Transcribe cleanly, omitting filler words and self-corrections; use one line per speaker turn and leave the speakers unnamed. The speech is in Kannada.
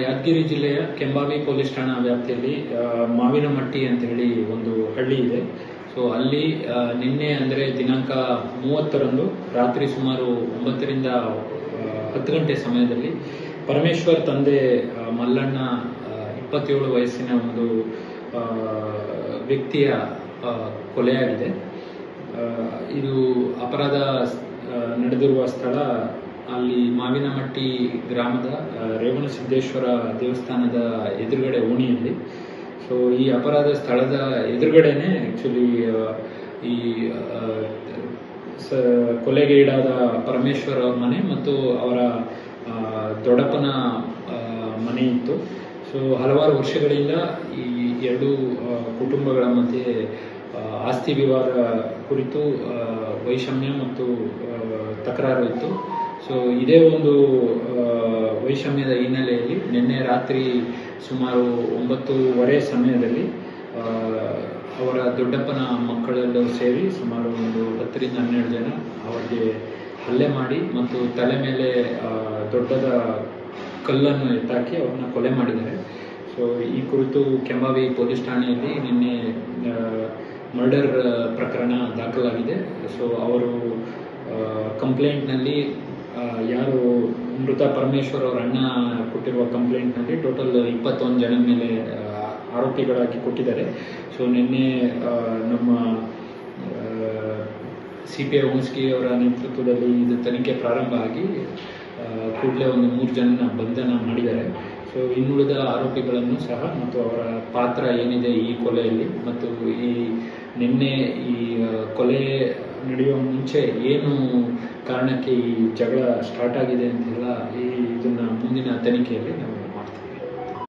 ಯಾದಗಿರಿ ಜಿಲ್ಲೆಯ ಕೆಂಬಾವಿ ಪೊಲೀಸ್ ಠಾಣಾ ವ್ಯಾಪ್ತಿಯಲ್ಲಿ ಮಾವಿನಮಟ್ಟಿ ಅಂತ ಹೇಳಿ ಒಂದು ಹಳ್ಳಿ ಇದೆ. ಸೊ ಅಲ್ಲಿ ನಿನ್ನೆ ಅಂದರೆ ದಿನಾಂಕ 30ರಂದು ರಾತ್ರಿ ಸುಮಾರು 9ರಿಂದ 10 ಗಂಟೆ ಸಮಯದಲ್ಲಿ ಪರಮೇಶ್ವರ್ ತಂದೆ ಮಲ್ಲಣ್ಣ 27 ವಯಸ್ಸಿನ ಒಂದು ವ್ಯಕ್ತಿಯ ಕೊಲೆಯಾಗಿದೆ. ಇದು ಅಪರಾಧ ನಡೆದಿರುವ ಸ್ಥಳ ಅಲ್ಲಿ ಮಾವಿನಮಟ್ಟಿ ಗ್ರಾಮದ ರೇವಣಸಿದ್ದೇಶ್ವರ ದೇವಸ್ಥಾನದ ಎದುರುಗಡೆ ಓಣಿಯಲ್ಲಿ. ಸೊ ಈ ಅಪರಾಧ ಸ್ಥಳದ ಎದುರುಗಡೆನೆ ಆ್ಯಕ್ಚುಲಿ ಈ ಕೊಲೆಗೆ ಈಡಾದ ಪರಮೇಶ್ವರ್ ಅವರ ಮನೆ ಮತ್ತು ಅವರ ದೊಡ್ಡಪ್ಪನ ಮನೆ ಇತ್ತು. ಸೊ ಹಲವಾರು ವರ್ಷಗಳಿಂದ ಈ ಎರಡು ಕುಟುಂಬಗಳ ಮಧ್ಯೆ ಆಸ್ತಿ ವಿವಾದ ಕುರಿತು ವೈಷಮ್ಯ ಮತ್ತು ತಕರಾರು ಇತ್ತು. ಸೊ ಇದೇ ಒಂದು ವೈಷಮ್ಯದ ಹಿನ್ನೆಲೆಯಲ್ಲಿ ನಿನ್ನೆ ರಾತ್ರಿ ಸುಮಾರು 9:30 ಸಮಯದಲ್ಲಿ ಅವರ ದೊಡ್ಡಪ್ಪನ ಮಕ್ಕಳೆಲ್ಲರೂ ಸೇರಿ ಸುಮಾರು ಒಂದು 10ರಿಂದ 12 ಜನ ಅವರಿಗೆ ಹಲ್ಲೆ ಮಾಡಿ ಮತ್ತು ತಲೆ ಮೇಲೆ ದೊಡ್ಡದ ಕಲ್ಲನ್ನು ಎತ್ತಾಕಿ ಅವ್ರನ್ನ ಕೊಲೆ ಮಾಡಿದ್ದಾರೆ. ಸೊ ಈ ಕುರಿತು ಕೆಂಬಾವಿ ಪೊಲೀಸ್ ಠಾಣೆಯಲ್ಲಿ ನಿನ್ನೆ ಮರ್ಡರ್ ಪ್ರಕರಣ ದಾಖಲಾಗಿದೆ. ಸೊ ಅವರು ಕಂಪ್ಲೇಂಟ್ನಲ್ಲಿ ಯಾರು ಮೃತ ಪರಮೇಶ್ವರ್ ಅವರ ಅಣ್ಣ ಕೊಟ್ಟಿರುವ ಕಂಪ್ಲೇಂಟ್ನಲ್ಲಿ ಟೋಟಲ್ 21 ಜನರ ಮೇಲೆ ಆರೋಪಿಗಳಾಗಿ ಕೊಟ್ಟಿದ್ದಾರೆ. ಸೊ ನಿನ್ನೆ ನಮ್ಮ CPI ಹುಣಸ್ಗಿ ಅವರ ನೇತೃತ್ವದಲ್ಲಿ ಇದು ತನಿಖೆ ಪ್ರಾರಂಭ ಆಗಿ ಕೂಡಲೇ ಒಂದು 3 ಜನನ ಬಂಧನ ಮಾಡಿದ್ದಾರೆ. ಸೊ ಇನ್ನುಳಿದ ಆರೋಪಿಗಳನ್ನು ಸಹ ಮತ್ತು ಅವರ ಪಾತ್ರ ಏನಿದೆ ಈ ಕೊಲೆಯಲ್ಲಿ ಮತ್ತು ಈ ನಿನ್ನೆ ಈ ಕೊಲೆ ನಡೆಯುವ ಮುಂಚೆ ಏನು ಕಾರಣಕ್ಕೆ ಈ ಜಗಳ ಸ್ಟಾರ್ಟ್ ಆಗಿದೆ ಅಂತೆಲ್ಲ ಇದನ್ನು ಮುಂದಿನ ತನಿಖೆಯಲ್ಲಿ ನಾವು